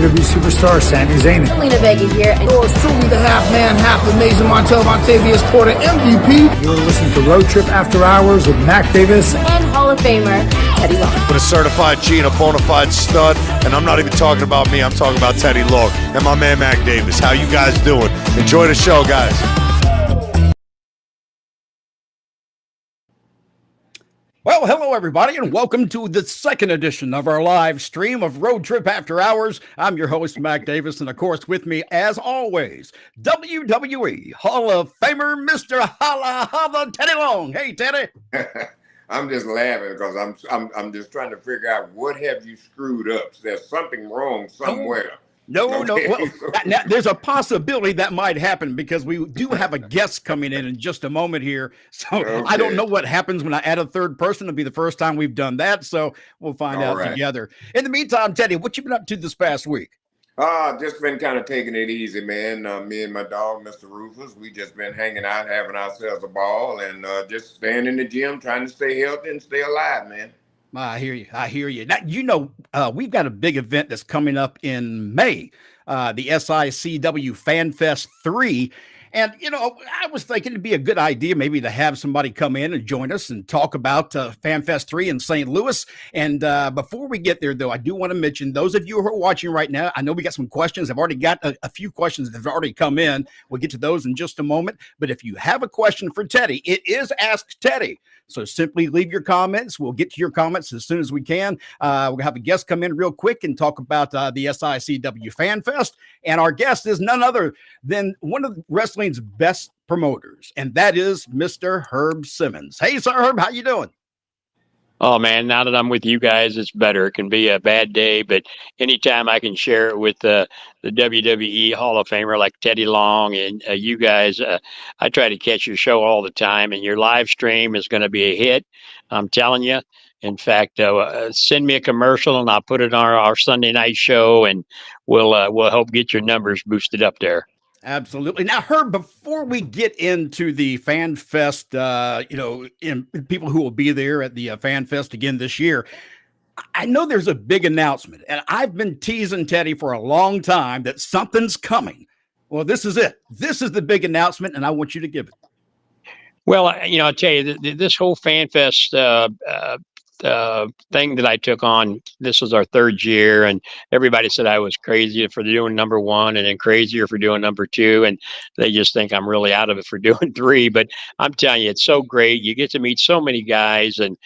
WWE superstar Sami Zayn. Lena Vega here. And yours truly, the half man, half amazing Montel Montavious Porter MVP. You're listening to Road Trip After Hours with Mac Davis and Hall of Famer Teddy Long. With a certified G and a bona fide stud, and I'm not even talking about me, I'm talking about Teddy Long and my man Mac Davis. How you guys doing? Enjoy the show, guys. Well, hello, everybody, and welcome to the second edition of our live stream of Road Trip After Hours. I'm your host, Mac Davis, and of course, with me, as always, WWE Hall of Famer, Mr. Holla Holla Teddy Long. Hey, Teddy. I'm just laughing because I'm just trying to figure out what have you screwed up. There's something wrong somewhere. No. Okay. Well, now, there's a possibility that might happen because we do have a guest coming in just a moment here. So okay. I don't know what happens when I add a third person. It'll be the first time we've done that. So we'll find out together. In the meantime, Teddy, what you been up to this past week? Just been kind of taking it easy, man. Me and my dog, Mr. Rufus, we just been hanging out, having ourselves a ball, and just staying in the gym, trying to stay healthy and stay alive, man. I hear you. Now, we've got a big event that's coming up in May, the SICW Fan Fest 3. And, I was thinking it'd be a good idea maybe to have somebody come in and join us and talk about FanFest 3 in St. Louis. And before we get there, though, I do want to mention those of you who are watching right now, I know we got some questions. I've already got a few questions that have already come in. We'll get to those in just a moment. But if you have a question for Teddy, it is Ask Teddy. So simply leave your comments. We'll get to your comments as soon as we can. We'll have a guest come in real quick and talk about the SICW Fan Fest. And our guest is none other than one of wrestling's best promoters, and that is Mr. Herb Simmons. Hey, Sir Herb, how you doing? Oh, man, now that I'm with you guys, it's better. It can be a bad day, but anytime I can share it with the WWE Hall of Famer like Teddy Long and you guys, I try to catch your show all the time, and your live stream is going to be a hit. I'm telling you. In fact, send me a commercial, and I'll put it on our Sunday night show, and we'll help get your numbers boosted up there. Absolutely. Now, Herb, before we get into the Fan Fest, and people who will be there at the Fan Fest again this year, I know there's a big announcement, and I've been teasing Teddy for a long time that something's coming. Well, this is it. This is the big announcement, and I want you to give it. Well, I'll tell you, this whole Fan Fest thing that I took on, this was our third year, and everybody said I was crazy for doing number one and then crazier for doing number two, and they just think I'm really out of it for doing three. But I'm telling you, it's so great. You get to meet so many guys, and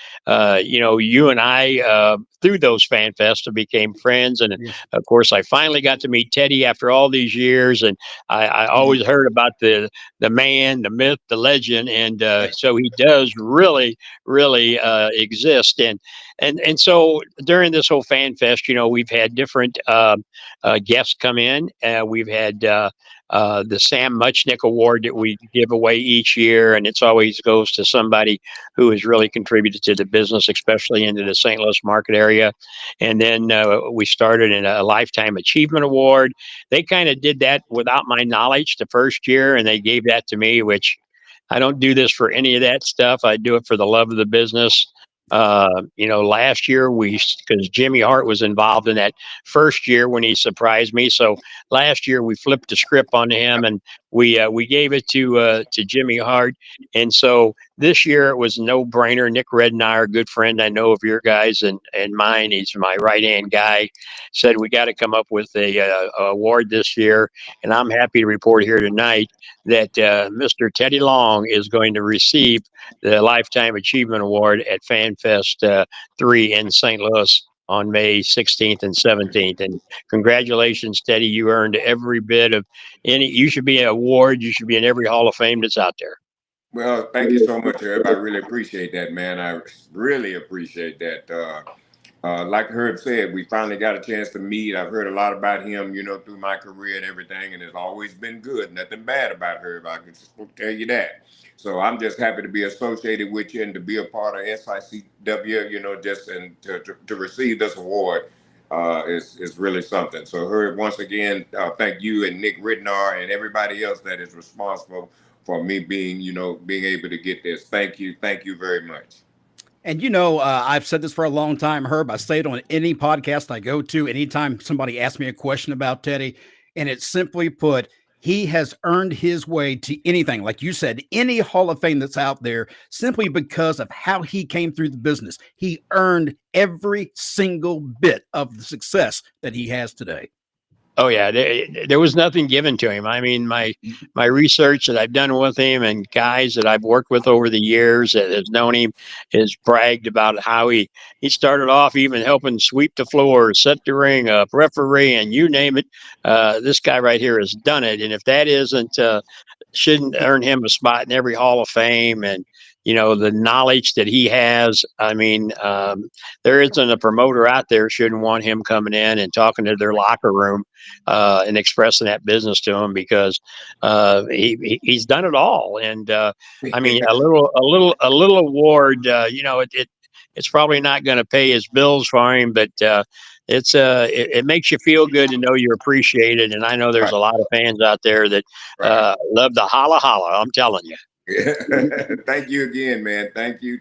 you and I through those Fan Fests became friends, and of course I finally got to meet Teddy after all these years, and I always heard about the man, the myth, the legend, and so he does really exist. And so during this whole Fan Fest, we've had different guests come in. We've had the Sam Muchnick Award that we give away each year, and it's always goes to somebody who has really contributed to the business, especially into the St. Louis market area. And then we started in a Lifetime Achievement Award. They kind of did that without my knowledge the first year, and they gave that to me, which I don't do this for any of that stuff. I do it for the love of the business. Last year because Jimmy Hart was involved in that first year when he surprised me. So last year we flipped the script on him, and we gave it to Jimmy Hart. And so this year it was no brainer. Nick Red and I are a good friend. I know of your guys and mine. He's my right hand guy. Said we got to come up with a award this year, and I'm happy to report here tonight that Mr. Teddy Long is going to receive the Lifetime Achievement Award at FanFest 3 in St. Louis on May 16th and 17th. And congratulations, Teddy. You earned every bit of any. You should be an award. You should be in every Hall of Fame that's out there. Well, thank you so much, Herb. I really appreciate that, man. I really appreciate that. Like Herb said, we finally got a chance to meet. I've heard a lot about him, through my career and everything, and it's always been good. Nothing bad about Herb. I can just tell you that. So I'm just happy to be associated with you and to be a part of SICW, just and to receive this award is really something. So Herb, once again, thank you and Nick Ridnar and everybody else that is responsible for me being able to get this. Thank you very much. And I've said this for a long time, Herb. I say it on any podcast I go to, anytime somebody asks me a question about Teddy, and it's simply put, he has earned his way to anything, like you said, any Hall of Fame that's out there, simply because of how he came through the business. He earned every single bit of the success that he has today. Oh yeah, there was nothing given to him. I mean, my research that I've done with him and guys that I've worked with over the years that has known him has bragged about how he started off even helping sweep the floor, set the ring up, referee, and you name it. This guy right here has done it, and if that isn't shouldn't earn him a spot in every Hall of Fame. And the knowledge that he has, I mean, there isn't a promoter out there shouldn't want him coming in and talking to their locker room and expressing that business to him, because he's done it all. And I mean, a little award, it's probably not going to pay his bills for him, but it makes you feel good to know you're appreciated. And I know there's a lot of fans out there that love the holla holla. I'm telling you. Thank you again, man. Thank you.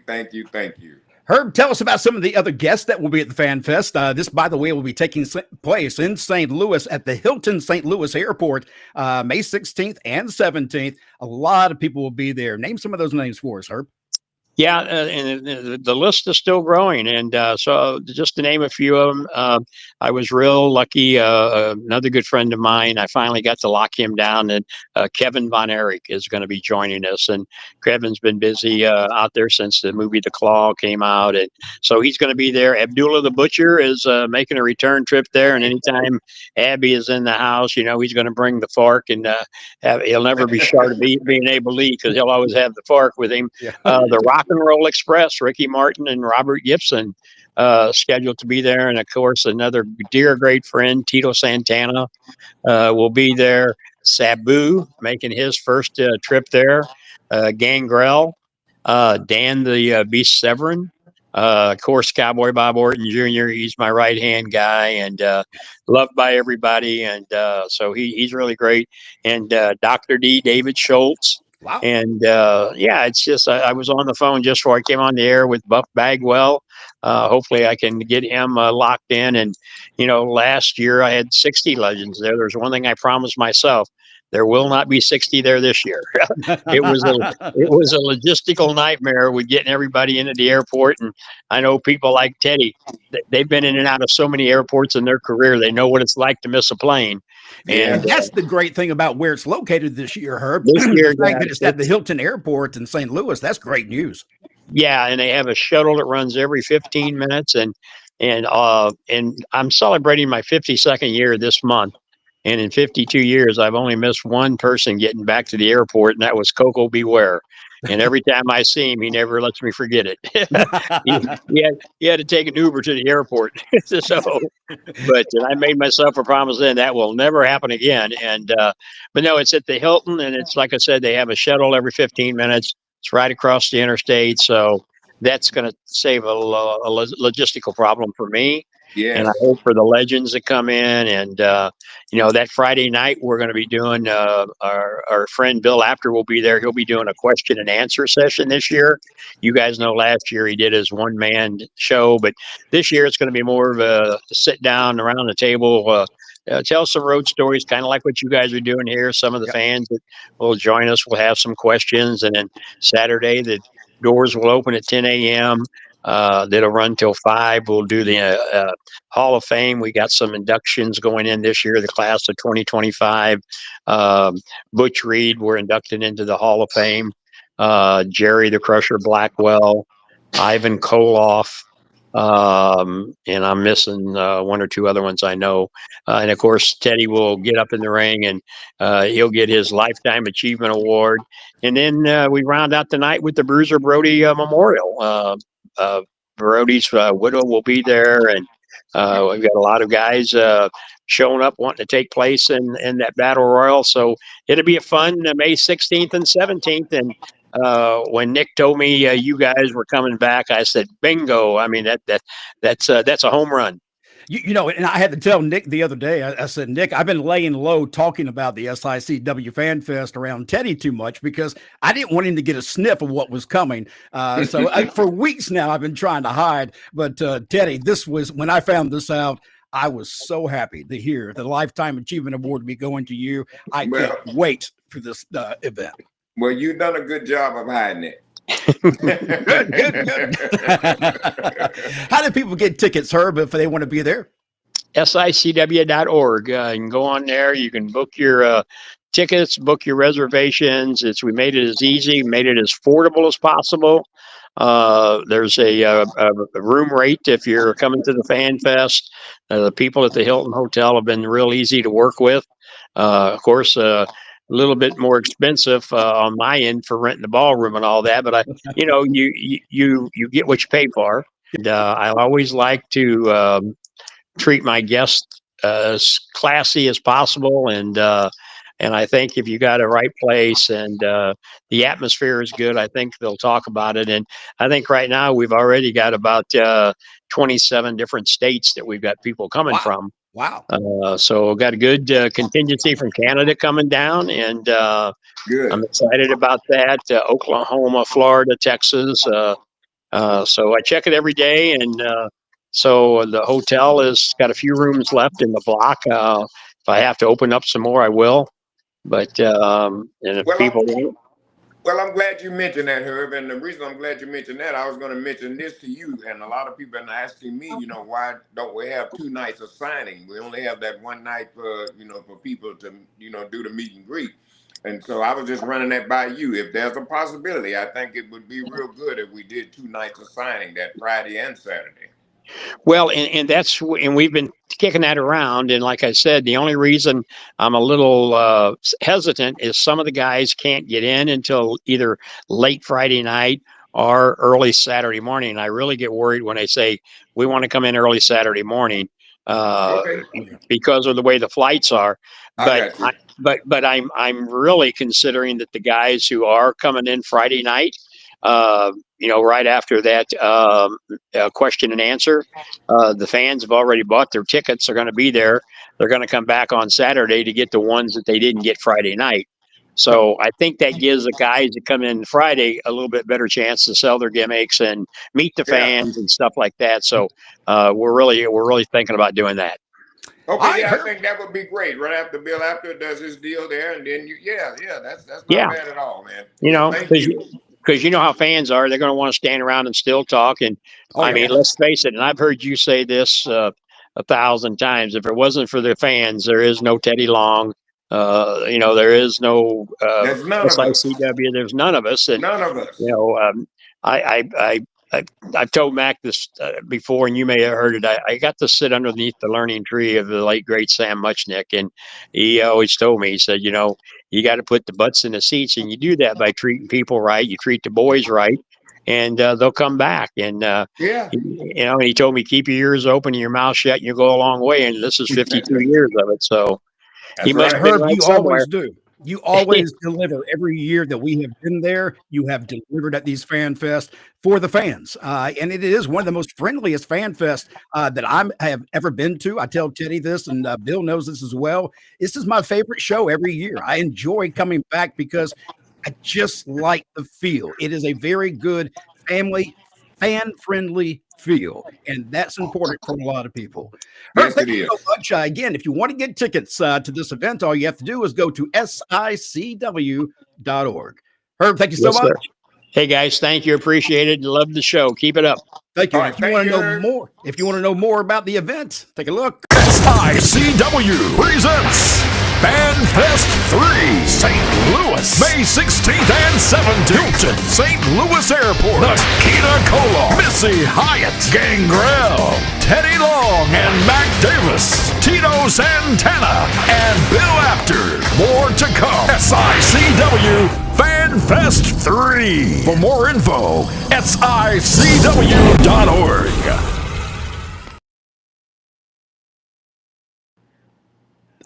Herb, tell us about some of the other guests that will be at the Fan Fest. This, by the way, will be taking place in St. Louis at the Hilton St. Louis Airport, May 16th and 17th. A lot of people will be there. Name some of those names for us, Herb. Yeah, and the list is still growing. And so just to name a few of them, I was real lucky. Another good friend of mine, I finally got to lock him down, and Kevin Von Erich is going to be joining us. And Kevin's been busy out there since the movie The Claw came out. And so he's going to be there. Abdullah the Butcher is making a return trip there. And anytime Abby is in the house, he's going to bring the fork, and he'll never be short of being able to eat, because he'll always have the fork with him. Yeah. The Rock and Roll Express, Ricky Martin and Robert Gibson, scheduled to be there. And of course, another dear great friend, Tito Santana, will be there. Sabu making his first trip there. Gangrel, Dan the Beast Severin, of course, Cowboy Bob Orton Jr. He's my right hand guy, and loved by everybody. And so he's really great. And Dr. D, David Schultz. Wow. And it's just I was on the phone just before I came on the air with Buff Bagwell. Hopefully I can get him locked in. And last year I had 60 legends there. There's one thing I promised myself: there will not be 60 there this year. It was a logistical nightmare with getting everybody into the airport. And I know people like Teddy, they've been in and out of so many airports in their career. They know what it's like to miss a plane. And that's the great thing about where it's located this year, Herb. This year, the fact that it's at the Hilton Airport in St. Louis, that's great news. Yeah, and they have a shuttle that runs every 15 minutes, and I'm celebrating my 52nd year this month. And in 52 years, I've only missed one person getting back to the airport, and that was Coco Beware. And every time I see him, he never lets me forget it. he had to take an Uber to the airport. But I made myself a promise then that will never happen again. And but no, it's at the Hilton, and it's like I said, they have a shuttle every 15 minutes. It's right across the interstate, so that's going to save a logistical problem for me. Yeah. And I hope for the legends that come in. And, that Friday night, we're going to be doing our friend Bill Apter will be there. He'll be doing a question and answer session this year. You guys know last year he did his one-man show, but this year it's going to be more of a sit down around the table, tell some road stories, kind of like what you guys are doing here. Some of the fans that will join us will have some questions. And then Saturday, the doors will open at 10 a.m. That'll run till 5. We'll do the Hall of Fame. We got some inductions going in this year, the class of 2025. Butch Reed, we're inducted into the Hall of Fame. Jerry the Crusher Blackwell, Ivan Koloff, and I'm missing one or two other ones I know. And of course, Teddy will get up in the ring, and he'll get his Lifetime Achievement Award. And then we round out the night with the Bruiser Brody Memorial. Brody's widow will be there, and we've got a lot of guys showing up wanting to take place in that battle royal. So it'll be a fun May 16th and 17th. And when Nick told me you guys were coming back, I said, bingo. I mean, that's a home run. And I had to tell Nick the other day, I said, Nick, I've been laying low talking about the SICW Fan Fest around Teddy too much because I didn't want him to get a sniff of what was coming. For weeks now, I've been trying to hide. But Teddy, when I found this out, I was so happy to hear the Lifetime Achievement Award to be going to you. I can't wait for this event. Well, you've done a good job of hiding it. Good. How do people get tickets, Herb, if they want to be there? SICW.org. You can go on there. You can book your tickets, book your reservations. We made it as easy, made it as affordable as possible. There's a room rate if you're coming to the Fan Fest. The people at the Hilton Hotel have been real easy to work with. Of course, a little bit more expensive on my end for renting the ballroom and all that, but you get what you pay for. And I always like to treat my guests as classy as possible, and I think if you got a right place and the atmosphere is good, I think they'll talk about it. And I think right now we've already got about 27 different states that we've got people coming from. Wow. So got a good contingency from Canada coming down, and Good. I'm excited about that. Oklahoma, Florida, Texas. So I check it every day, and so the hotel has got a few rooms left in the block. If I have to open up some more, I will. But and if people want. Well, I'm glad you mentioned that, Herb. And the reason I'm glad you mentioned that, I was going to mention this to you. And a lot of people are asking me, why don't we have 2 nights of signing? We only have that one night for people to, do the meet and greet. And so I was just running that by you. If there's a possibility, I think it would be real good if we did 2 nights of signing, that Friday and Saturday. Well, and we've been kicking that around. And like I said, the only reason I'm a little hesitant is some of the guys can't get in until either late Friday night or early Saturday morning. And I really get worried when they say we want to come in early Saturday morning because of the way the flights are. But I'm really considering that the guys who are coming in Friday night, right after that question and answer, the fans have already bought their tickets. They're going to be there. They're going to come back on Saturday to get the ones that they didn't get Friday night. So I think that gives the guys that come in Friday a little bit better chance to sell their gimmicks and meet the fans and stuff like that. So we're really thinking about doing that. Okay, I think that would be great. Right after Bill Apter does his deal there, and then that's not bad at all, man. Because you know how fans are. They're going to want to stand around and still talk. And mean, let's face it, and I've heard you say this 1,000 times. If it wasn't for the fans, there is no Teddy Long. There is no SICW. There's none of us. And, none of us. I've told Mac this before, and you may have heard it. I got to sit underneath the learning tree of the late, great Sam Muchnick. And he always told me, he said, you got to put the butts in the seats, and you do that by treating people right. You treat the boys right, and they'll come back. And, and he told me, keep your ears open and your mouth shut, and you'll go a long way. And this is 52 years of it. So he must Herb, you always do. You always deliver every year that we have been there. You have delivered at these Fan Fest for the fans. And it is one of the most friendliest Fan Fest that I have ever been to. I tell Teddy this, and Bill knows this as well. This is my favorite show every year. I enjoy coming back because I just like the feel. It is a very good family, fan-friendly feel, and that's important for a lot of people. Yes, thank you so much. Again, if you want to get tickets to this event, all you have to do is go to SICW.org. Herb, thank you so much. Sir. Hey guys, thank you. Appreciate it. Love the show. Keep it up. Thank you. If you want to know more about the event, take a look. SICW presents FanFest 3, St. Louis, May 16th and 17th. Hilton, St. Louis Airport, Nakita Koloff, Missy Hyatt, Gangrel, Teddy Long and Mac Davis, Tito Santana, and Bill Apter. More to come. SICW FanFest 3. For more info, SICW.org.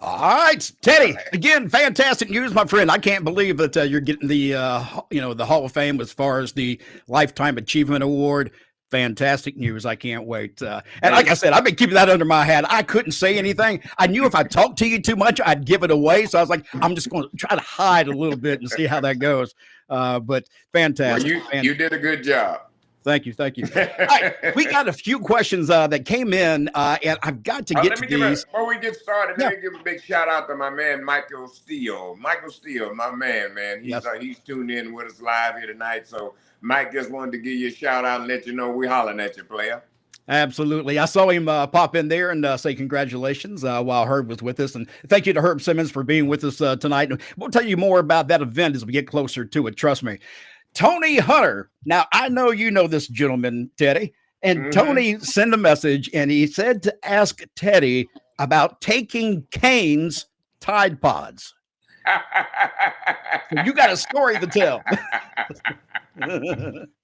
All right, Teddy. Again, fantastic news, my friend. I can't believe that you're getting the, the Hall of Fame as far as the Lifetime Achievement Award. Fantastic news. I can't wait. And like I said, I've been keeping that under my hat. I couldn't say anything. I knew if I talked to you too much, I'd give it away. So I was like, I'm just going to try to hide a little bit and see how that goes. But fantastic. Well, you did a good job. Thank you. All right, we got a few questions that came in, and I've got to get to these. Before we get started, let me give a big shout out to my man, Michael Steele. Michael Steele, my man. He's tuned in with us live here tonight. So Mike just wanted to give you a shout out and let you know we're hollering at you, player. Absolutely. I saw him pop in there and say congratulations while Herb was with us. And thank you to Herb Simmons for being with us tonight. We'll tell you more about that event as we get closer to it. Trust me. Tony Hunter. Now, I know you know this gentleman, Teddy. And Tony sent a message, and he said to ask Teddy about taking Kane's Tide Pods. So you got a story to tell.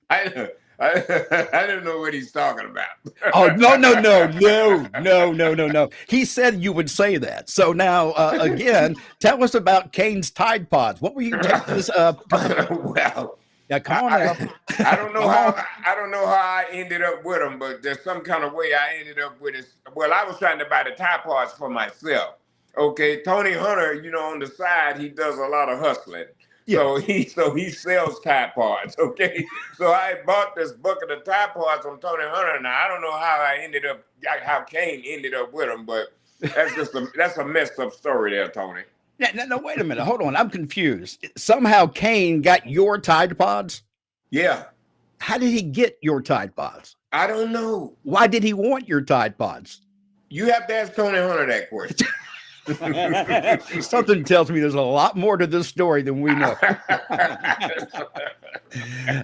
I don't know what he's talking about. Oh, no. He said you would say that. So now, again, tell us about Kane's Tide Pods. What were you taking this? Well, yeah, come on now. I don't know how I ended up with them, but there's some kind of way I ended up with it. Well, I was trying to buy the Tide Pods for myself. Okay, Tony Hunter, on the side, he does a lot of hustling. Yeah. So he sells Tide Pods, okay? So I bought this bucket of Tide Pods from Tony Hunter. Now, I don't know how Kane ended up with them, but that's a messed up story there, Tony. No, wait a minute. Hold on. I'm confused. Somehow Kane got your Tide Pods? Yeah. How did he get your Tide Pods? I don't know. Why did he want your Tide Pods? You have to ask Tony Hunter that question. Something tells me there's a lot more to this story than we know.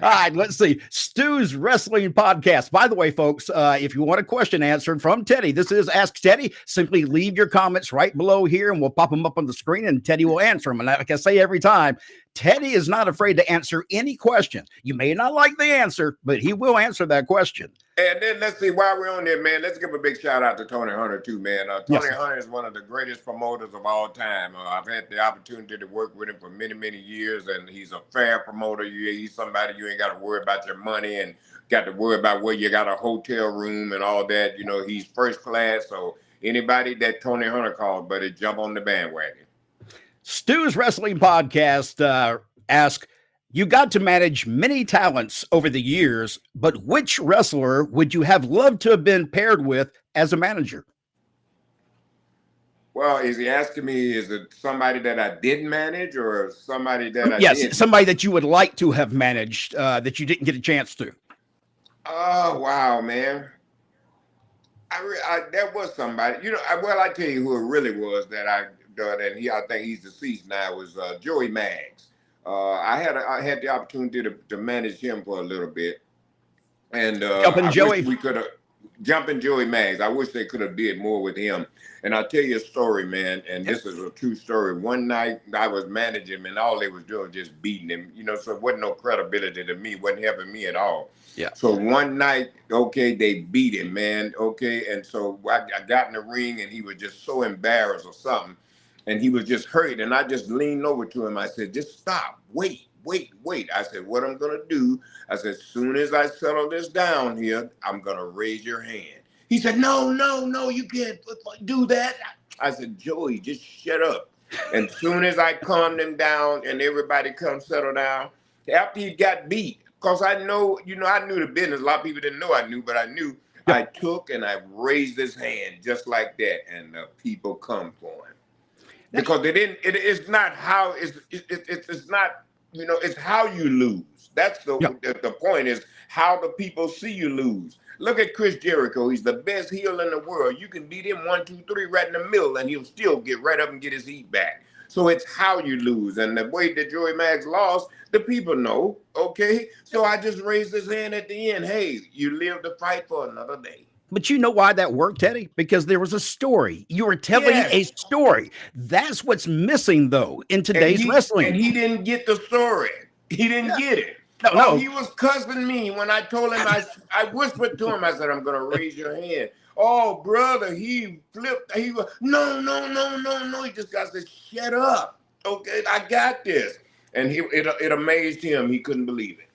All right, let's see. Stu's Wrestling Podcast. By the way, folks, if you want a question answered from Teddy, this is Ask Teddy. Simply leave your comments right below here, and we'll pop them up on the screen, and Teddy will answer them. And like I say every time, Teddy is not afraid to answer any question. You may not like the answer, but he will answer that question. And then let's see, while we're on there, man, let's give a big shout out to Tony Hunter too, man. Tony Hunter is one of the greatest promoters of all time. I've had the opportunity to work with him for many, many years, and he's a fair promoter. He's somebody you ain't got to worry about your money and got to worry about where you got a hotel room and all that. He's first class. So anybody that Tony Hunter calls, buddy, jump on the bandwagon. Stu's Wrestling Podcast asks, you got to manage many talents over the years, but which wrestler would you have loved to have been paired with as a manager? Well, is he asking me, is it somebody that I didn't manage or somebody that I did? Yes, somebody that you would like to have managed that you didn't get a chance to. Oh, wow, man. There was somebody, I tell you who it really was that I think he's deceased now, was Joey Maggs. I had the opportunity to manage him for a little bit, and Jumping Joey Maggs. I wish they could have did more with him. And I'll tell you a story, man. And this is a true story. One night I was managing him, and all they was doing was just beating him. So it wasn't no credibility to me. Wasn't helping me at all. Yeah. So one night, they beat him, man. And so I got in the ring, and he was just so embarrassed or something. And he was just hurt. And I just leaned over to him. I said, just stop. Wait. I said, what I'm going to do, I said, as soon as I settle this down here, I'm going to raise your hand. He said, no, you can't do that. I said, Joey, just shut up. And as soon as I calmed him down and everybody come settle down, after he got beat, because I know, I knew the business. A lot of people didn't know I knew, but I knew. I took and I raised his hand just like that, and the people come for him. Because it's not how, it's not, it's how you lose. That's the point, is how the people see you lose. Look at Chris Jericho. He's the best heel in the world. You can beat him 1, 2, 3 right in the middle, and he'll still get right up and get his heat back. So it's how you lose. And the way that Joey Maggs lost, the people know, okay? So I just raised his hand at the end. Hey, you live to fight for another day. But you know why that worked, Teddy? Because there was a story. You were telling a story. That's what's missing, though, in today's wrestling. And he didn't get the story. He didn't get it. No. He was cussing me when I told him, I whispered to him, I said, I'm going to raise your hand. Oh, brother, he flipped. He was, no. He just got to say, shut up. Okay, I got this. And it amazed him. He couldn't believe it.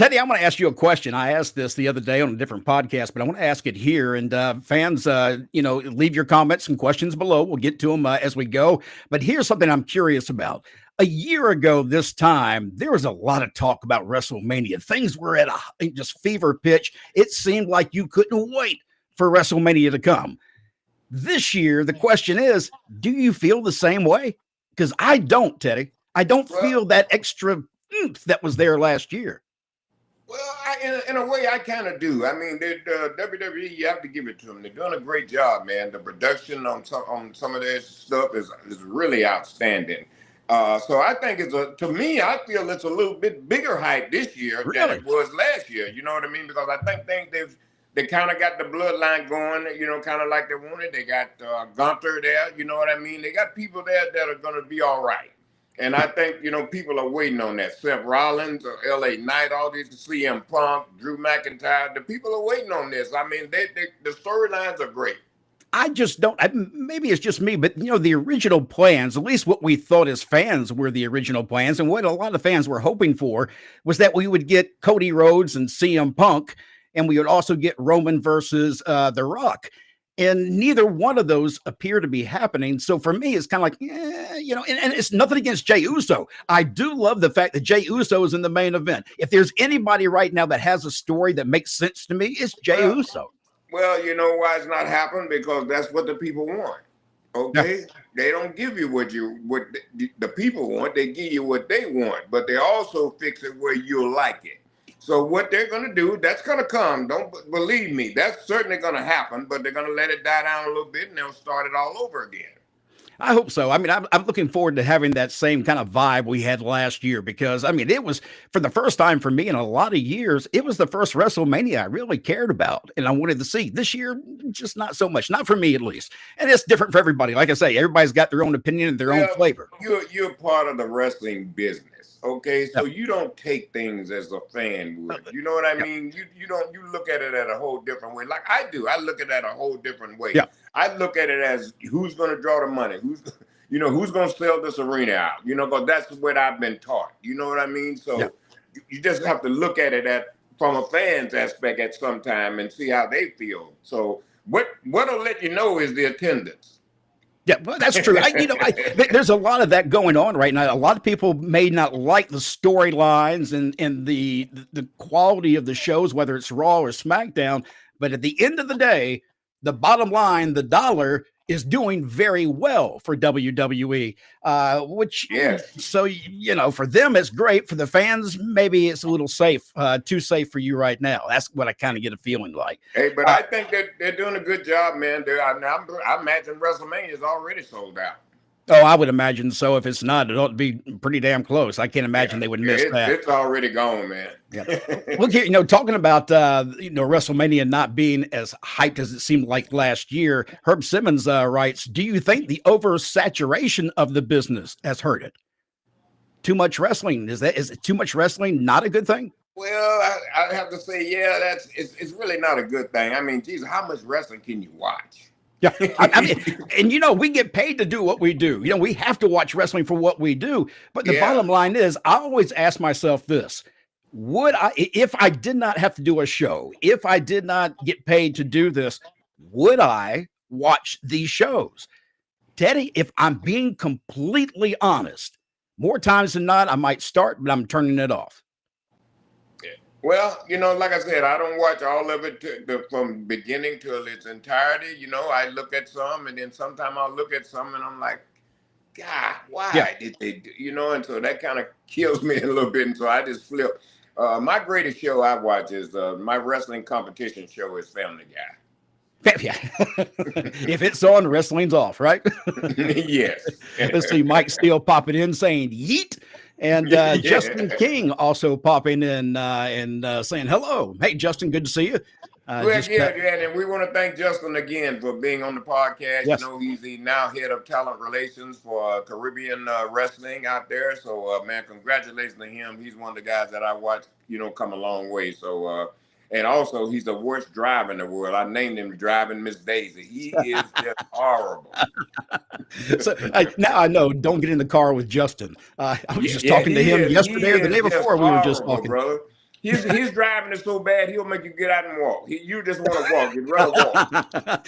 Teddy, I want to ask you a question. I asked this the other day on a different podcast, but I want to ask it here. And fans, leave your comments and questions below. We'll get to them as we go. But here's something I'm curious about. A year ago this time, there was a lot of talk about WrestleMania. Things were at a just fever pitch. It seemed like you couldn't wait for WrestleMania to come. This year, the question is, do you feel the same way? Because I don't, Teddy. I don't feel that extra oomph that was there last year. Well, in a way, I kind of do. I mean, WWE, you have to give it to them. They're doing a great job, man. The production on some of their stuff is really outstanding. So I think to me, I feel it's a little bit bigger hype this year than it was last year. You know what I mean? Because I think they kind of got the bloodline going, kind of like they wanted. They got Gunther there, you know what I mean? They got people there that are going to be all right. And I think, people are waiting on that. Seth Rollins, LA Knight, all these, CM Punk, Drew McIntyre, the people are waiting on this. I mean, the storylines are great. I just don't, maybe it's just me, but the original plans, at least what we thought as fans were the original plans, and what a lot of fans were hoping for was that we would get Cody Rhodes and CM Punk, and we would also get Roman versus The Rock. And neither one of those appear to be happening. So for me, it's kind of like, and it's nothing against Jey Uso. I do love the fact that Jey Uso is in the main event. If there's anybody right now that has a story that makes sense to me, it's Jey Uso. Well, you know why it's not happening? Because that's what the people want. Okay? Yeah. They don't give you what the people want. They give you what they want. But they also fix it where you'll like it. So what they're going to do, that's going to come. Don't believe me. That's certainly going to happen, but they're going to let it die down a little bit and they'll start it all over again. I hope so. I mean, I'm looking forward to having that same kind of vibe we had last year because, I mean, it was for the first time for me in a lot of years, it was the first WrestleMania I really cared about and I wanted to see. This year, just not so much. Not for me, at least. And it's different for everybody. Like I say, everybody's got their own opinion and their own flavor. You're part of the wrestling business. Okay, so you don't take things as a fan would. You know what I mean? You look at it at a whole different way. Like I do. I look at it a whole different way. Yeah. I look at it as who's going to draw the money, who's going to sell this arena out. Because that's what I've been taught. You know what I mean? So you just have to look at it from a fan's aspect at some time and see how they feel. So what'll let you know is the attendance. Yeah, well, that's true. There's a lot of that going on right now. A lot of people may not like the storylines and the quality of the shows, whether it's Raw or SmackDown. But at the end of the day, the bottom line, the dollar is doing very well for WWE, so, for them, it's great. For the fans, maybe it's a little safe, too safe for you right now. That's what I kind of get a feeling like. Hey, but I think that they're doing a good job, man. I imagine WrestleMania is already sold out. Oh, I would imagine so. If it's not, it ought to be pretty damn close. I can't imagine they would miss that. It's already gone, man. Yeah. Look here, talking about WrestleMania not being as hyped as it seemed like last year. Herb Simmons writes, "Do you think the oversaturation of the business has hurt it? Too much wrestling is too much wrestling not a good thing?" Well, I have to say, it's really not a good thing. I mean, geez, how much wrestling can you watch? Yeah, I mean, and we get paid to do what we do. We have to watch wrestling for what we do. But the bottom line is, I always ask myself this: would I, if I did not have to do a show, if I did not get paid to do this, would I watch these shows? Teddy, if I'm being completely honest, more times than not, I might start, but I'm turning it off. Well, like I said, I don't watch all of it from beginning to its entirety. I look at some, and then sometimes I'll look at some, and I'm like, God, why did they do, and so that kind of kills me a little bit, and so I just flip. My greatest show I watch is my wrestling competition show is Family Guy. Yeah. If it's on, wrestling's off, right? Yes. Let's see, Mike Steele popping in saying yeet. And Justin King also popping in and saying hello. Hey, Justin, good to see you. And we want to thank Justin again for being on the podcast. Yes. He's the now head of talent relations for Caribbean wrestling out there. So, man, congratulations to him. He's one of the guys that I watched, come a long way. So, and also, he's the worst driver in the world. I named him Driving Miss Daisy. He is just horrible. So now I know. Don't get in the car with Justin. I was just talking to him yesterday or the day before. We were just talking. Brother. His driving is so bad, he'll make you get out and walk. You just want to walk. You'd rather walk.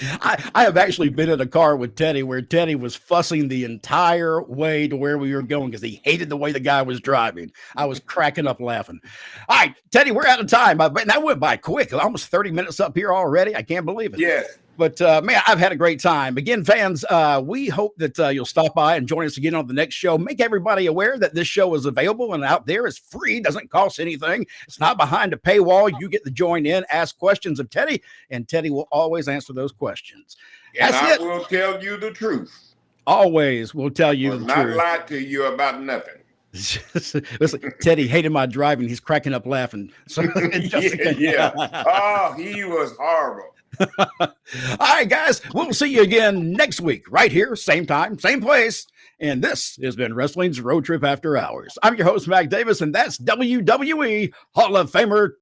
I have actually been in a car with Teddy where Teddy was fussing the entire way to where we were going because he hated the way the guy was driving. I was cracking up laughing. All right, Teddy, we're out of time. But that went by quick. Almost 30 minutes up here already. I can't believe it. Yes. But, man, I've had a great time. Again, fans, we hope that you'll stop by and join us again on the next show. Make everybody aware that this show is available and out there. It's free, doesn't cost anything. It's not behind a paywall. You get to join in, ask questions of Teddy, and Teddy will always answer those questions. And That's I will tell you the truth. Always will tell you the Not truth. lie to you about nothing. Listen, Teddy hated my driving. He's cracking up laughing. So, yeah. Oh, he was horrible. All right, guys, we'll see you again next week, right here, same time, same place. And this has been Wrestling's Road Trip After Hours. I'm your host, Mac Davis, and that's WWE Hall of Famer